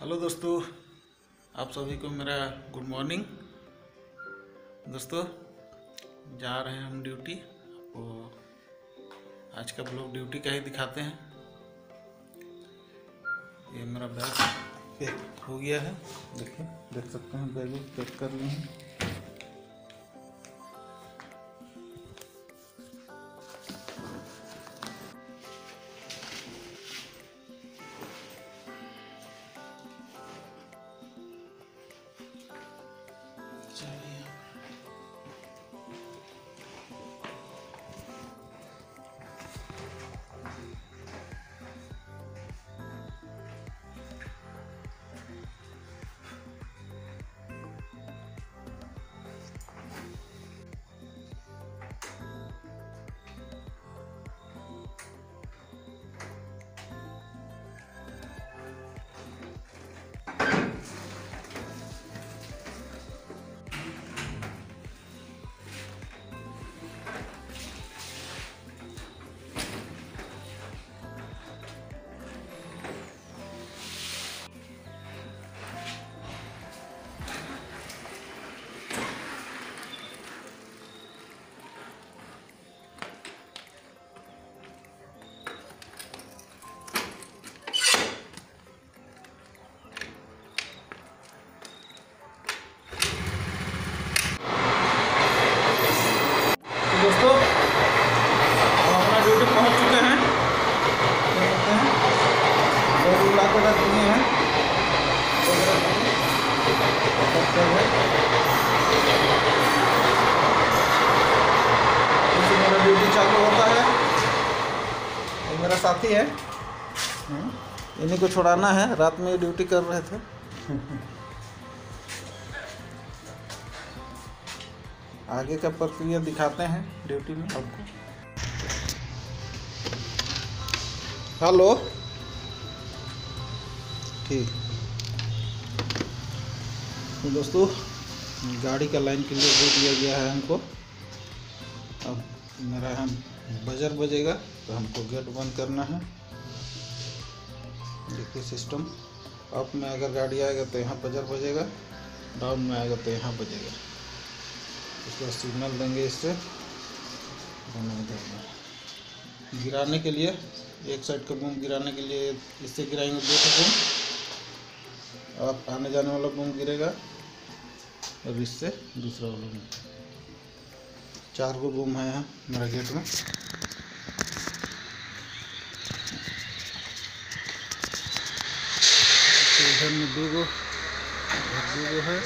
Hello दोस्तों, आप सभी को मेरा गुड मॉर्निंग। दोस्तों, जा रहे हैं हम ड्यूटी। आपको आज का ब्लॉग ड्यूटी का ही दिखाते हैं। ये मेरा बैग पैक हो गया है, देखिए, देख सकते हैं बैग पैक कर लिए हैं। दोस्तों, हम अपना ड्यूटी पहुंच चुके हैं। देखते हैं बैग ला के रख दिए हैं। मेरा ड्यूटी चालू होता है। ये मेरा साथी है, इन्हीं को छुड़ाना है। रात में ड्यूटी कर रहे थे। आगे का प्रक्रिया दिखाते हैं ड्यूटी में आपको। हेलो, ठीक। तो दोस्तों, गाड़ी का लाइन क्लियर दे दिया गया है हमको। अब मेरा हम बजर बजेगा तो हमको गेट बंद करना है। देखिए सिस्टम, अप में अगर गाड़ी आएगा तो यहाँ बजर बजेगा, डाउन में आएगा तो यहाँ बजेगा। उसके बाद सिग्नल देंगे, इससे नहीं देंगे। गिराने के लिए एक साइड का बूम गिराने के लिए इससे गिराएंगे 2 बूम, और आने जाने वाला बूम गिरेगा और इससे दूसरा वाला बूम। 4 गो बूम है यहाँ मेरा गेट में। इधर में 2 गो है,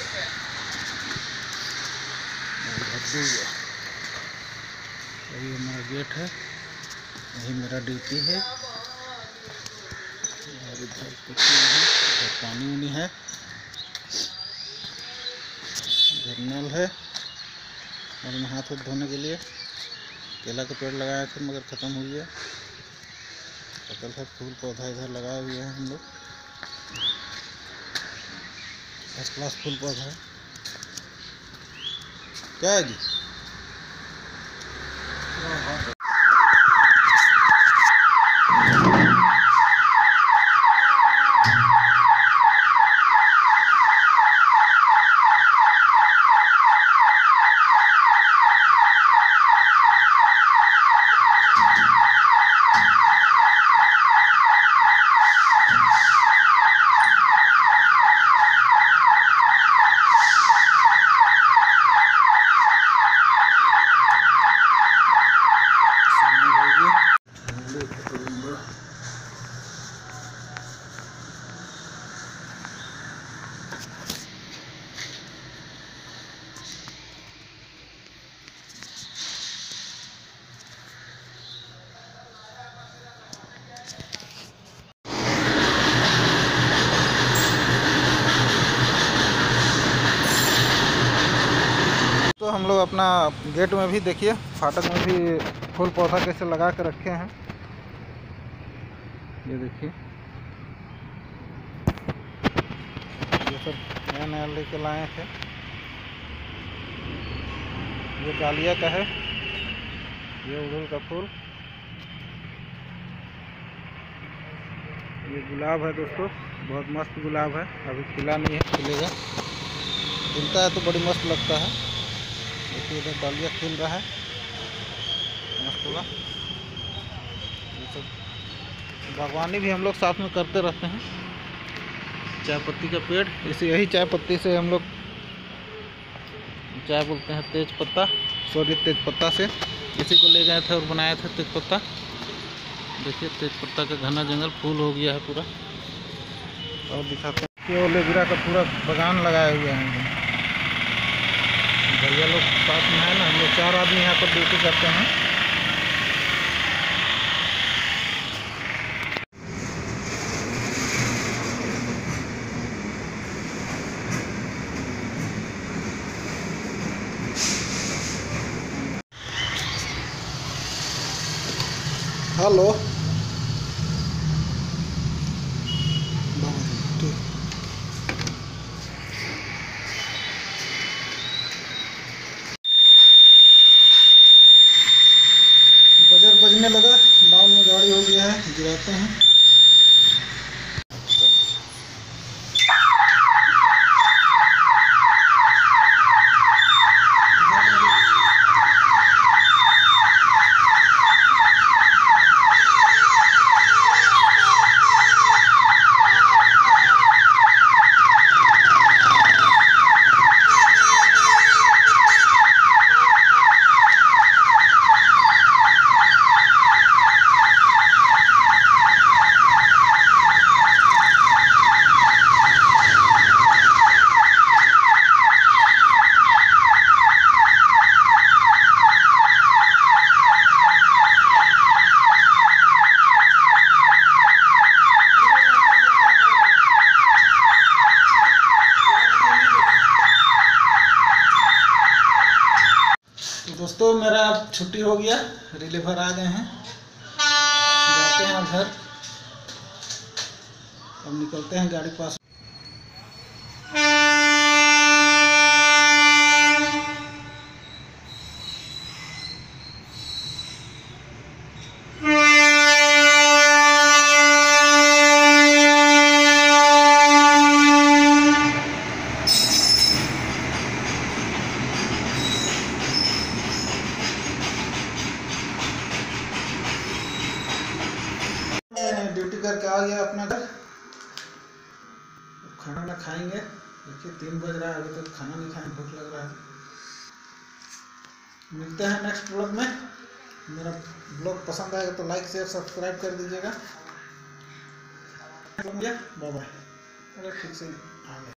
यही हमारा गेट है, यही मेरा ड्यूटी है। और इधर कुछ नहीं है, इधर पानी उनी है, इधर नल है। और मैं हाथ धोने के लिए केला का पेड़ लगाए थे मगर ख़त्म हुई है। सकल है फूल पौधा इधर लगाए हुए हैं हम लोग। फर्स्ट क्लास फूल पौधा है। क्या है जी? तो हम लोग अपना गेट में भी देखिए, फाटक में भी फूल पौधा कैसे लगा के रखे हैं। ये देखिए, ये सब नया नया लेके लाए थे। ये डालिया का है, ये उड़हुल का फूल, ये गुलाब है दोस्तों। बहुत मस्त गुलाब है, अभी खिला नहीं है, खिलेगा। खिलता है तो बड़ी मस्त लगता है। देखिए इधर डालिया खिल रहा है मस्त वाला। ये सब बागवानी भी हम लोग साथ में करते रहते हैं। चाय पत्ती का पेड़, इसी यही चाय पत्ती से हम लोग चाय बोलते हैं तेज पत्ता, सॉरी तेज पत्ता से इसी को ले गए थे और बनाए थे तेज पत्ता। देखिए तेज पत्ता का घना जंगल फूल हो गया है पूरा। और दिखाते हैं एलोवेरा का पूरा बागान लगाए हुए हैं। भैया लोग साथ में है ना, हम लोग 4 आदमी यहाँ पर ड्यूटी करते हैं। हेलो बजर बजने लगा, डाउन में गाड़ी हो गया है, गिराते हैं। दोस्तों मेरा अब छुट्टी हो गया, रिलीवर आ गए हैं, जाते हैं घर। अब निकलते हैं गाड़ी पास। ड्यूटी करके आ गया अपना घर, खाना ना खाएंगे। देखिए 3 बज रहा है, अभी तक खाना नहीं खाए, भूख लग रहा है। मिलते हैं नेक्स्ट ब्लॉग में। मेरा ब्लॉग पसंद आएगा तो लाइक शेयर सब्सक्राइब कर दीजिएगा। Bye bye. अरे ठीक से आ गया।